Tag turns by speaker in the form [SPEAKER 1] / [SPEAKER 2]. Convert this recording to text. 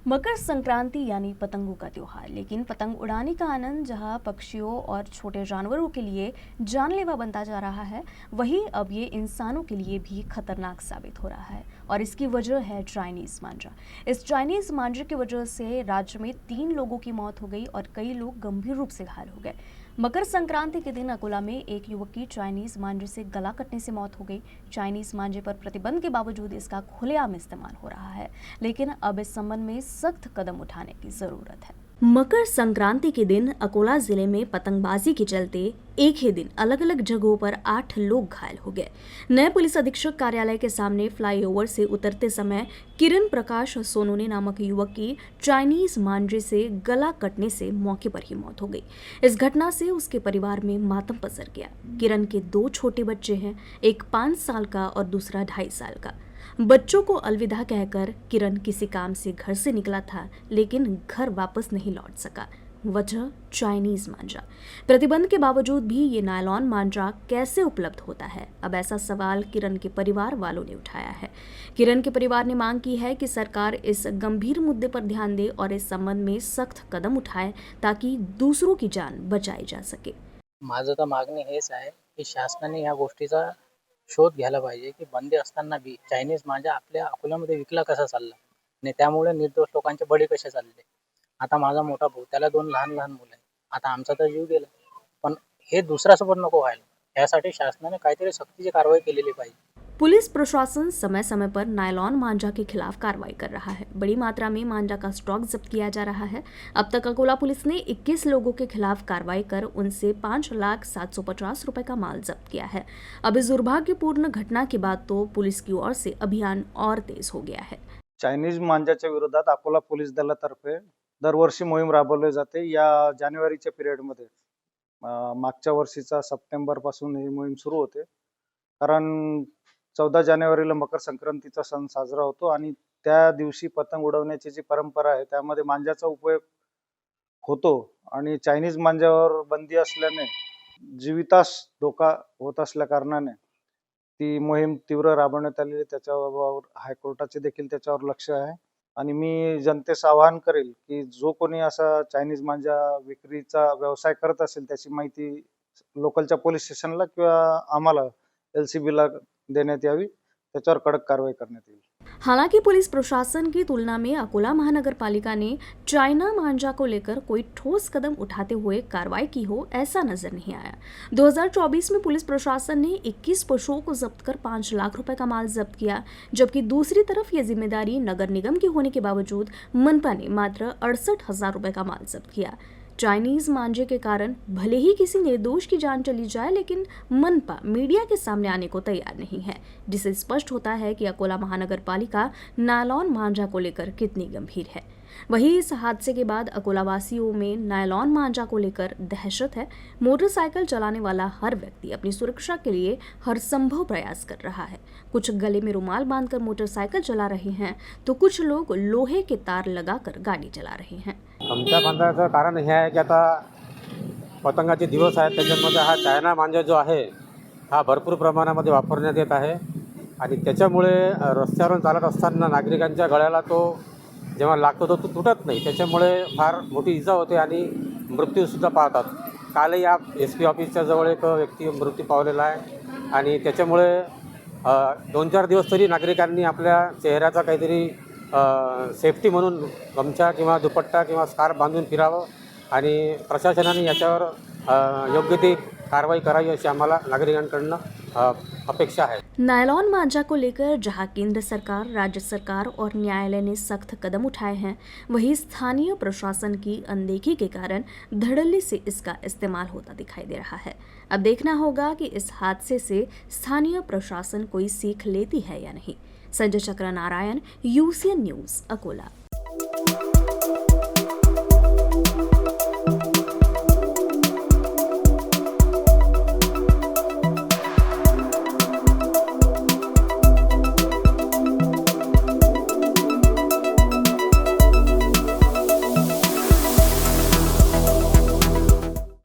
[SPEAKER 1] मकर संक्रांति यानी पतंगों का त्योहार, लेकिन पतंग उड़ाने का आनंद जहां पक्षियों और छोटे जानवरों के लिए जानलेवा बनता जा रहा है, वहीं अब ये इंसानों के लिए भी खतरनाक साबित हो रहा है। और इसकी वजह है चाइनीज मांझा। इस चाइनीज मांझे की वजह से राज्य में 3 लोगों की मौत हो गई और कई लोग गंभीर रूप से घायल हो गए। मकर संक्रांति के दिन अकोला में एक युवक की चाइनीज मांझे से गला कटने से मौत हो गई। चाइनीज मांझे पर प्रतिबंध के बावजूद इसका खुलेआम इस्तेमाल हो रहा है, लेकिन अब इस संबंध में सख्त कदम उठाने की जरूरत है। मकर संक्रांति के दिन अकोला जिले में पतंगबाजी के चलते एक ही दिन अलग अलग जगहों पर 8 लोग घायल हो गए। नए पुलिस अधीक्षक कार्यालय के सामने फ्लाईओवर से उतरते समय किरण प्रकाश सोनोने नामक युवक की चाइनीज मांझे से गला कटने से मौके पर ही मौत हो गई। इस घटना से उसके परिवार में मातम पसर गया। किरण के 2 छोटे बच्चे हैं, एक 5 साल का और दूसरा 2.5 साल का। बच्चों को अलविदा कहकर किरण किसी काम से घर से निकला था, लेकिन घर वापस नहीं लौट सका। वजह चाइनीज मांझा। प्रतिबंध के बावजूद भी ये नायलॉन मांझा कैसे उपलब्ध होता है? अब ऐसा सवाल किरण के परिवार वालों ने उठाया है। किरण के परिवार ने मांग की है कि सरकार इस गंभीर मुद्दे पर ध्यान दे और इस संबंध में सख्त कदम उठाए ताकि दूसरों की जान बचाई जा सके।
[SPEAKER 2] माझं तर मागणी हेच आहे की शासनाने या गोष्टीचा शोध घ्यायला पाहिजे की बंदी असताना बी चायनीज मांजा आपल्या अकोल्यामध्ये विकला कसा चालला आणि त्यामुळे निर्दोष लोकांचे बळी कसे चालले. आता माझा मोठा भाऊ, त्याला 2 लहान लहान मुलं आहे. आता आमचा तर जीव गेला, पण हे दुसऱ्यासोबत नको व्हायला. यासाठी शासनाने काहीतरी सक्तीची कारवाई केलेली पाहिजे.
[SPEAKER 1] पुलिस प्रशासन समय समय पर नायलॉन मांझा के खिलाफ कार्रवाई कर रहा है। बड़ी मात्रा में मांझा का स्टॉक जब्त किया जा रहा है। अब तक अकोला पुलिस ने 21 लोगों के खिलाफ कार्रवाई कर उनसे 5,750,000 रुपए का माल जब्त किया है। अब इस दुर्भाग्यपूर्ण घटना के बाद तो पुलिस की ओर से अभियान और तेज हो गया है।
[SPEAKER 3] चायनीज मांजाच्या विरोधात अकोला पोलीस दलातर्फे दरवर्षी मोहीम राबवली जाते. या जानेवारीच्या पिरियडमध्ये मागच्या वर्षीचा सप्टेंबर पासून ही मोहीम सुरू होते. कारण 14 जानेवारीला मकर संक्रांतीचा सण साजरा होतो आणि त्या दिवशी पतंग उडवण्याची जी परंपरा आहे त्यामध्ये मांजाचा उपयोग होतो आणि चायनीज मांजावर बंदी असल्याने जीवितास धोका होत असल्या कारणाने ती मोहीम तीव्र राबवण्यात आलेली. त्याच्यावर हायकोर्टाचे देखील त्याच्यावर लक्ष आहे आणि मी जनतेस आवाहन करेल की जो कोणी असा चायनीज मांजा विक्रीचा व्यवसाय करत असेल त्याची माहिती लोकलच्या पोलीस स्टेशनला किंवा आम्हाला LCBला देण्यात यावी. त्याच्यावर कडक कारवाई करण्यात येईल.
[SPEAKER 1] हालांकि पुलिस प्रशासन की तुलना में अकोला महानगर पालिका ने चाइना मांझा को लेकर कोई ठोस कदम उठाते हुए कार्रवाई की हो, ऐसा नजर नहीं आया। 2024 में पुलिस प्रशासन ने 21 पशुओं को जब्त कर 5 लाख रुपए का माल जब्त किया, जबकि दूसरी तरफ यह जिम्मेदारी नगर निगम की होने के बावजूद मनपा ने मात्र 68,000 रुपए का माल जब्त किया। चाइनीज मांझे के कारण भले ही किसी निर्दोष की जान चली जाए, लेकिन मनपा मीडिया के सामने आने को तैयार नहीं है, जिससे स्पष्ट होता है कि अकोला महानगर पालिका नायलॉन मांझा को लेकर कितनी गंभीर है। वहीं इस हादसे के बाद अकोला वासियों में नायलॉन मांझा को लेकर दहशत है। मोटरसाइकिल चलाने वाला हर व्यक्ति अपनी सुरक्षा के लिए हर संभव प्रयास कर रहा है। कुछ गले में रुमाल बांधकर मोटरसाइकिल चला रहे हैं, तो कुछ लोग लोहे के तार लगाकर गाड़ी चला रहे हैं।
[SPEAKER 4] आमच्या बांधायचं कारण हे आहे की आता पतंगाचे दिवस आहेत, त्याच्यामध्ये हा चायना मांजा जो आहे हा भरपूर प्रमाणामध्ये वापरण्यात येत आहे आणि त्याच्यामुळे रस्त्यावरून चालत असताना नागरिकांच्या गळ्याला तो जेव्हा लागतो तो तुटत नाही, त्याच्यामुळे फार मोठी इजा होते आणि मृत्यूसुद्धा पावतात. कालही या SP ऑफिसच्या जवळ एक व्यक्ती मृत्यू पावलेला आहे आणि त्याच्यामुळे 2-4 दिवस तरी नागरिकांनी आपल्या चेहऱ्याचा काहीतरी सेफ्टी म्हणून गमछा किंवा दुपट्टा किंवा स्कार्फ बांधून फिरावं आणि प्रशासनाने याच्यावर योग्य ती कार्रवाई करावी अशी आम्हाला नागरिकांकडून अपेक्षा है।
[SPEAKER 1] नायलॉन मांझा को लेकर जहां केंद्र सरकार, राज्य सरकार और न्यायालय ने सख्त कदम उठाए हैं, वहीं स्थानीय प्रशासन की अनदेखी के कारण धड़ल्ले से इसका इस्तेमाल होता दिखाई दे रहा है। अब देखना होगा कि इस हादसे से स्थानीय प्रशासन कोई सीख लेती है या नहीं। संजय चक्र नारायण, UCN न्यूज, अकोला।